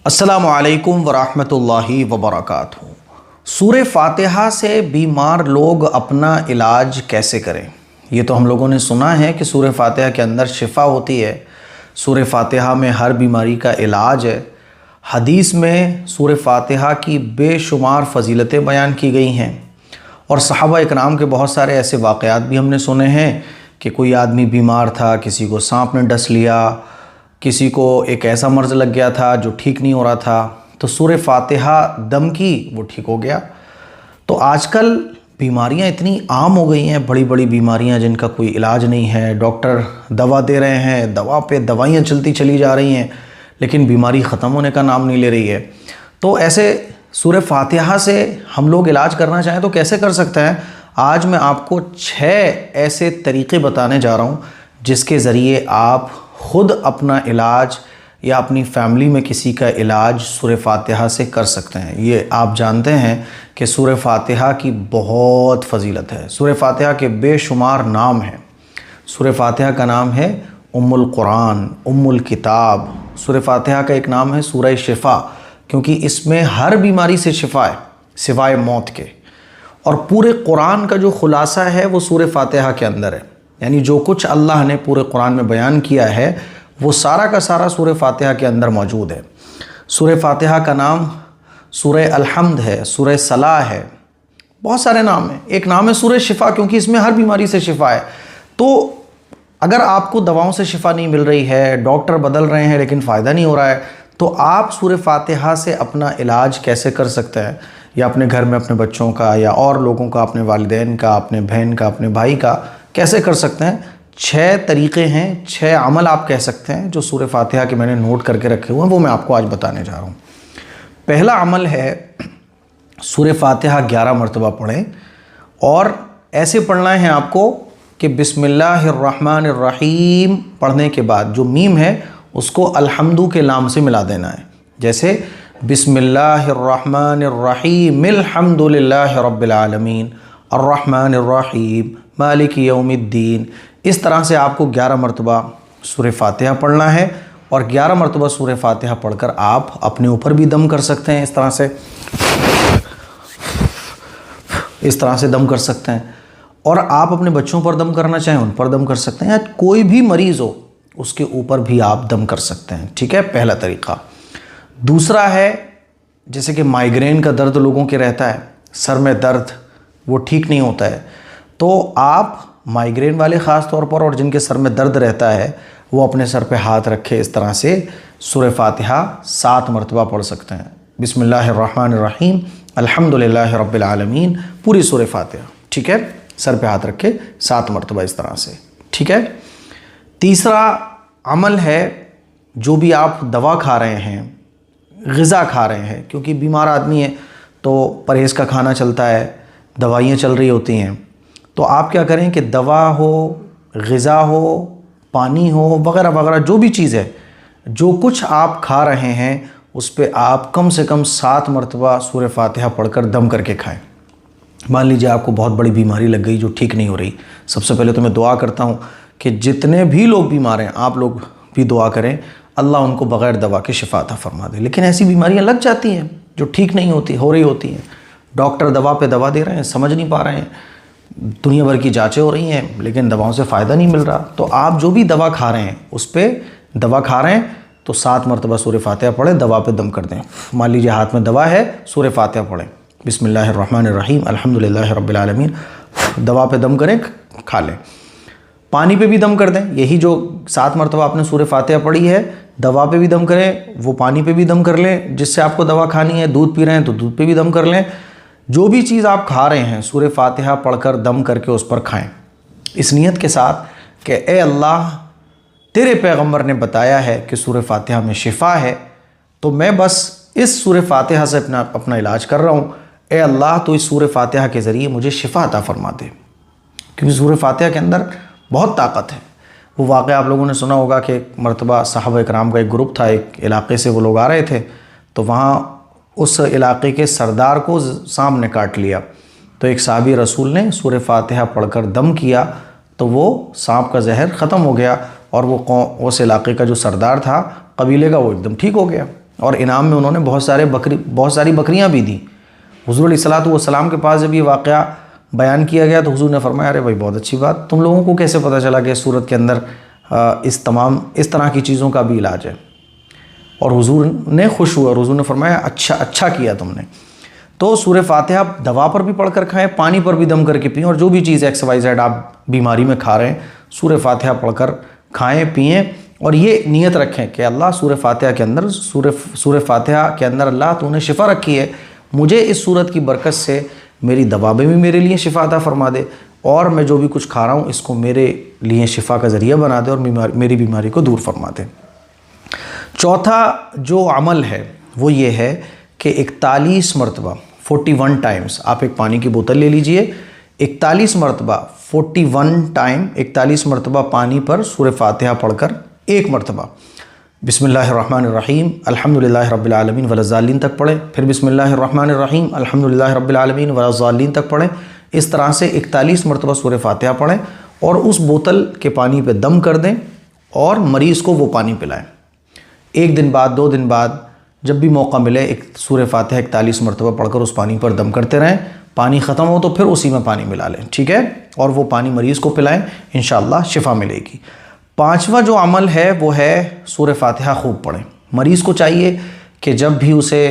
अस्सलामु अलैकुम वरहमतुल्लाहि वबरकातुहू। सूरह फातिहा से बीमार लोग अपना इलाज कैसे करें? ये तो हम लोगों ने सुना है कि सूरह फातिहा के अंदर शिफा होती है, सूरह फातिहा में हर बीमारी का इलाज है। हदीस में सूरह फातिहा की बेशुमार फ़जीलतें बयान की गई हैं और सहाबा इकराम के बहुत सारे ऐसे वाक़यात भी हमने सुने हैं कि कोई आदमी बीमार था, किसी को सांप ने डस लिया, किसी को एक ऐसा मर्ज़ लग गया था जो ठीक नहीं हो रहा था, तो सूरह फातिहा दम की, वो ठीक हो गया। तो आजकल बीमारियां इतनी आम हो गई हैं, बड़ी बड़ी बीमारियां जिनका कोई इलाज नहीं है। डॉक्टर दवा दे रहे हैं, दवा पे दवाइयां चलती चली जा रही हैं, लेकिन बीमारी ख़त्म होने का नाम नहीं ले रही है। तो ऐसे सूरह फातिहा से हम लोग इलाज करना चाहें तो कैसे कर सकते हैं? आज मैं आपको 6 ऐसे तरीक़े बताने जा रहा हूँ जिसके ज़रिए आप ख़ुद अपना इलाज या अपनी फैमिली में किसी का इलाज सूरह फातिहा से कर सकते हैं। ये आप जानते हैं कि सूरह फातिहा की बहुत फ़जीलत है, सूरह फातिहा के बेशुमार नाम हैं। सूरह फातिहा का नाम है उम्मुल कुरान, उम्मुल किताब। सूरह फातिहा का एक नाम है सूरह शिफा, क्योंकि इसमें हर बीमारी से शिफा है सिवाय मौत के। और पूरे कुरान का जो खुलासा है वो सूरह फातिहा के अंदर है, यानी जो कुछ अल्लाह ने पूरे कुरान में बयान किया है वो सारा का सारा सूरह फातिहा के अंदर मौजूद है। सूरह फातिहा का नाम सूरह अलहम्द है, सूरह सलाह है, बहुत सारे नाम हैं। एक नाम है सूरह शिफा, क्योंकि इसमें हर बीमारी से शिफा है। तो अगर आपको दवाओं से शिफा नहीं मिल रही है, डॉक्टर बदल रहे हैं लेकिन फ़ायदा नहीं हो रहा है, तो आप सूरह फातिहा से अपना इलाज कैसे कर सकते हैं? या अपने घर में अपने बच्चों का या और लोगों का, अपने वालिदैन का, अपने बहन का, अपने भाई का कैसे कर सकते हैं? 6 तरीक़े हैं, 6 अमल आप कह सकते हैं जो सूरह फातिहा के मैंने नोट करके रखे हुए हैं, वो मैं आपको आज बताने जा रहा हूँ। पहला अमल है सूरह फातिहा 11 मरतबा पढ़ें, और ऐसे पढ़ना है आपको कि बिस्मिल्लाहिर्रहमानिर्रहीम पढ़ने के बाद जो मीम है उसको अल्हम्दु के लाम से मिला देना है। जैसे बिस्मिल्लाहिर्रहमानिर्रहीम अल्हम्दुलिल्लाहि रब्बिल आलमीन अर्रहमानिर्रहीम मालिक यौमिद्दीन। इस तरह से आपको 11 मरतबा सूरह फातिहा पढ़ना है, और 11 मरतबा सूरह फातिहा पढ़कर आप अपने ऊपर भी दम कर सकते हैं। इस तरह से दम कर सकते हैं, और आप अपने बच्चों पर दम करना चाहें उन पर दम कर सकते हैं, या कोई भी मरीज़ हो उसके ऊपर भी आप दम कर सकते हैं। ठीक है, पहला तरीक़ा। दूसरा है, जैसे कि माइग्रेन का दर्द लोगों के रहता है, सर में दर्द, वो ठीक नहीं होता है, तो आप माइग्रेन वाले ख़ास तौर पर और जिनके सर में दर्द रहता है वो अपने सर पे हाथ रखे इस तरह से सूरह फातिहा 7 मरतबा पढ़ सकते हैं। बिस्मिल्लाहिर्रहमानिर्रहीम अल्हम्दुलिल्लाहि रब्बिल आलमीन, पूरी सूरह फातिहा। ठीक है, सर पे हाथ रखे 7 मरतबा इस तरह से। ठीक है। तीसरा अमल है, जो भी आप दवा खा रहे हैं, ग़िज़ा खा रहे हैं, क्योंकि बीमार आदमी है तो परहेज़ का खाना चलता है, दवाइयाँ चल रही होती हैं, तो आप क्या करें कि दवा हो, ग़िज़ा हो, पानी हो, वगैरह वगैरह जो भी चीज़ है, जो कुछ आप खा रहे हैं उस पे आप कम से कम 7 मरतबा सूरह फातिहा पढ़कर दम करके खाएं। मान लीजिए आपको बहुत बड़ी बीमारी लग गई जो ठीक नहीं हो रही, सबसे पहले तो मैं दुआ करता हूँ कि जितने भी लोग बीमार हैं आप लोग भी दुआ करें, अल्लाह उनको बग़ैर दवा के शिफा अता फरमा दे। लेकिन ऐसी बीमारियाँ लग जाती हैं जो ठीक नहीं हो रही होती हैं, डॉक्टर दवा पे दवा दे रहे हैं, समझ नहीं पा रहे हैं, दुनिया भर की जांचें हो रही हैं लेकिन दवाओं से फ़ायदा नहीं मिल रहा। तो आप जो भी दवा खा रहे हैं उस पर दवा खा रहे हैं तो 7 मरतबा सूरह फातिहा पढ़ें, दवा पे दम कर दें। मान लीजिए हाथ में दवा है, सूरह फातिहा पढ़ें, बिस्मिल्लाहिर्रहमानिर्रहीम अल्हम्दुलिल्लाहि रब्बिल आलमीन, दवा पे दम करें, खा लें। पानी पे भी दम कर दें, यही जो 7 मरतबा आपने सूरह फातिहा पढ़ी है, दवा पे भी दम करें, वो पानी पे भी दम कर लें जिससे आपको दवा खानी है। दूध पी रहे हैं तो दूध पे भी दम कर लें। जो भी चीज़ आप खा रहे हैं सूरह फातिहा पढ़कर दम करके उस पर खाएं, इस नीयत के साथ कि ए अल्लाह, तेरे पैगम्बर ने बताया है कि सूरह फातिहा में शिफा है, तो मैं बस इस सूरह फातिहा से अपना इलाज कर रहा हूँ। ए अल्लाह, तो इस सूरह फातिहा के ज़रिए मुझे शिफा अता फरमा दे, क्योंकि सूरह फातिहा के अंदर बहुत ताकत है। वो वाक़या आप लोगों ने सुना होगा कि एक मरतबा सहाबा इकराम का एक ग्रुप था, एक इलाके से वो लोग आ रहे थे, तो वहाँ उस इलाके के सरदार को सांप ने काट लिया। तो एक साहबी रसूल ने सूरह फातिहा पढ़कर दम किया तो वो सांप का जहर ख़त्म हो गया, और वो उस इलाके का जो सरदार था कबीले का, वो एकदम ठीक हो गया। और इनाम में उन्होंने बहुत सारी बकरियां भी दी। हुज़ूर अलैहिस्सलातु वस्सलाम के पास जब ये वाक़या बयान किया गया तो हुज़ूर ने फरमाया, अरे भाई बहुत अच्छी बात, तुम लोगों को कैसे पता चला कि सूरत के अंदर इस तरह की चीज़ों का भी इलाज है। और हुज़ूर ने खुश हुआ और हुज़ूर ने फरमाया, अच्छा किया तुमने। तो सूरह फातिहा दवा पर भी पढ़कर खाएं, पानी पर भी दम करके पिएं, और जो भी चीज़ XYZ आप बीमारी में खा रहे हैं सूरह फातिहा पढ़कर खाएं पिएं। और ये नियत रखें कि अल्लाह सूरह फातिहा के अंदर सूरह फातिहा के अंदर अल्लाह तूने शिफ़ा रखी है, मुझे इस सूरत की बरकत से मेरी दवा में भी मेरे लिए शिफ़ा अता फरमा दे, और मैं जो भी कुछ खा रहा हूँ इसको मेरे लिए शिफ़ा का ज़रिया बना दे और मेरी बीमारी को दूर फरमा दे। चौथा जो अमल है वो ये है कि 41 मरतबा 41 टाइम्स आप एक पानी की बोतल ले लीजिए, 41 मरतबा 41 मरतबा पानी पर सूरह फातिहा पढ़कर एक मरतबा बिस्मिल्लाहिर्रहमानिर्रहीम अल्हम्दुलिल्लाहि रब्बिल आलमीन वलज़ालिन तक पढ़ें, फिर बिस्मिल्लाहिर्रहमानिर्रहीम अल्हम्दुलिल्लाहि रब्बिल आलमीन वलज़ालिन तक पढ़ें। इस तरह से 41 मरतबा सूरह फातिहा पढ़ें और उस बोतल के पानी पे दम कर दें और मरीज़ को वो पानी पिलाएं। 1 दिन बाद 2 दिन बाद जब भी मौका मिले एक सूरह फातिहा 41 मरतबा पढ़कर उस पानी पर दम करते रहें। पानी ख़त्म हो तो फिर उसी में पानी मिला लें, ठीक है, और वो पानी मरीज़ को पिलाएं, इंशाअल्लाह शिफ़ा मिलेगी। 5वां जो अमल है वो है सूरह फातिहा खूब पढ़ें। मरीज़ को चाहिए कि जब भी उसे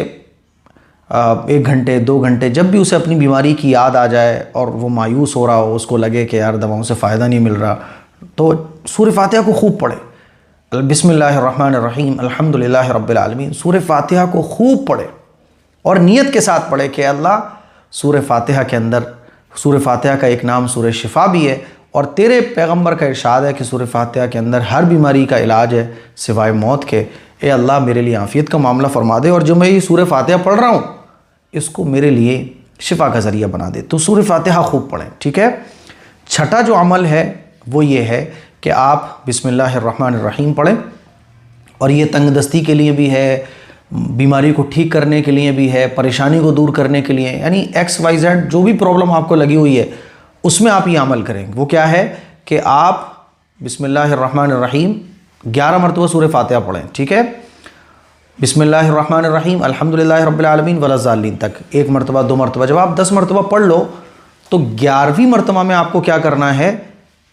1 घंटे 2 घंटे जब भी उसे अपनी बीमारी की याद आ जाए और वो मायूस हो रहा हो, उसको लगे कि यार दवाओं से फ़ायदा नहीं मिल रहा, तो सूरह फातिहा को खूब पढ़े। बिस्मिल्लाहिर्रहमानिर्रहीम अल्हम्दुलिल्लाहि रब्बिल आलमीन सूरह फातिहा को खूब पढ़े और नियत के साथ पढ़े कि अल्लाह सूरह फातिहा के अंदर, सूरह फातिहा का एक नाम सूरह शिफा भी है और तेरे पैगंबर का इरशाद है कि सूरह फातिहा के अंदर हर बीमारी का इलाज है सिवाय मौत के। ए अल्लाह मेरे लिए आफ़ियत का मामला फ़रमा दे और जो मैं ये सूरह फातिहा पढ़ रहा हूँ इसको मेरे लिए शिफा का ज़रिया बना दे। तो सूरह फातिहा खूब पढ़ें, ठीक है। 6ठा जो अमल है वो ये है कि आप बिस्मिल्लाहिर्रहमानिर्रहीम पढ़ें और ये तंगदस्ती के लिए भी है, बीमारी को ठीक करने के लिए भी है, परेशानी को दूर करने के लिए, यानी XYZ जो भी प्रॉब्लम आपको लगी हुई है उसमें आप ये अमल करेंगे। वो क्या है कि आप बिस्मिल्लाहिर्रहमानिर्रहीम 11 मरतबा सूरह फातिहा पढ़ें, ठीक है। बिस्मिल्लाहिर्रहमानिर्रहीम अल्हम्दुलिल्लाहि रब्बिल आलमीन वलज़ालिन तक 1 मरतबा 2 मरतबा। जब आप 10 मरतबा पढ़ लो तो 11वीं मरतबा में आपको क्या करना है,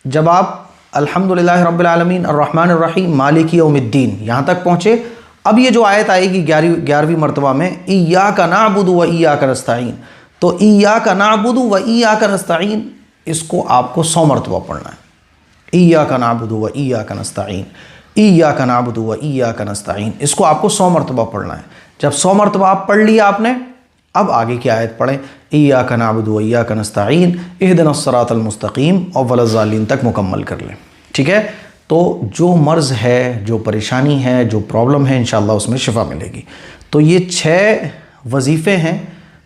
जब आप अल्हम्दुलिल्लाहि रब्बिल आलमीन अर्रहमानिर्रहीम मालिकी यौमिद्दीन यहाँ तक पहुँचे, अब ये जो आयत आएगी 11वीं मरतबा में, इय्याका नअबुदु व इय्याका नस्तईन, तो इय्याका नअबुदु व इय्याका नस्तईन इसको आपको 100 मरतबा पढ़ना है। इय्याका नअबुदु व इय्याका नस्तईन, इय्याका नअबुदु व इय्याका नस्तईन, इसको आपको 100 मरतबा पढ़ना है। जब 100 मरतबा आप पढ़ लिया आपने, अब आगे की आयत पढ़ें, इय्याका नअबुदु व इय्याका नस्तईन इहदिनस सिरातल मुस्तकीम और वलज़ालिन तक मुकम्मल कर लें, ठीक है। तो जो मर्ज़ है, जो परेशानी है, जो प्रॉब्लम है, इंशाअल्लाह उसमें शिफा मिलेगी। तो ये 6 वजीफ़े हैं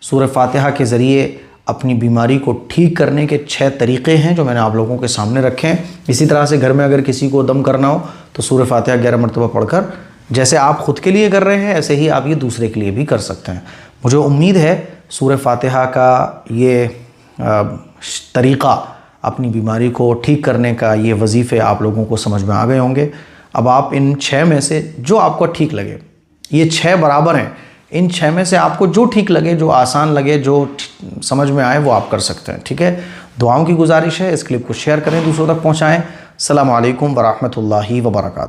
सूरह फातिहा के ज़रिए अपनी बीमारी को ठीक करने के 6 तरीक़े हैं जो मैंने आप लोगों के सामने रखे हैं। इसी तरह से घर में अगर किसी को दम करना हो तो सूरह फातिहा 11 मरतबा पढ़कर, जैसे आप ख़ुद के लिए कर रहे हैं ऐसे ही आप ये दूसरे के लिए भी कर सकते हैं। मुझे उम्मीद है सूरह फातिहा का ये तरीक़ा अपनी बीमारी को ठीक करने का, ये वजीफ़े आप लोगों को समझ में आ गए होंगे। अब आप इन 6 में से जो आपको ठीक लगे, ये 6 बराबर हैं, इन 6 में से आपको जो ठीक लगे, जो आसान लगे, जो समझ में आए वो आप कर सकते हैं, ठीक है। दुआओं की गुजारिश है, इस क्लिप को शेयर करें, दूसरों तक पहुँचाएँ। अस्सलामु अलैकुम व रहमतुल्लाहि व बरकातुहू।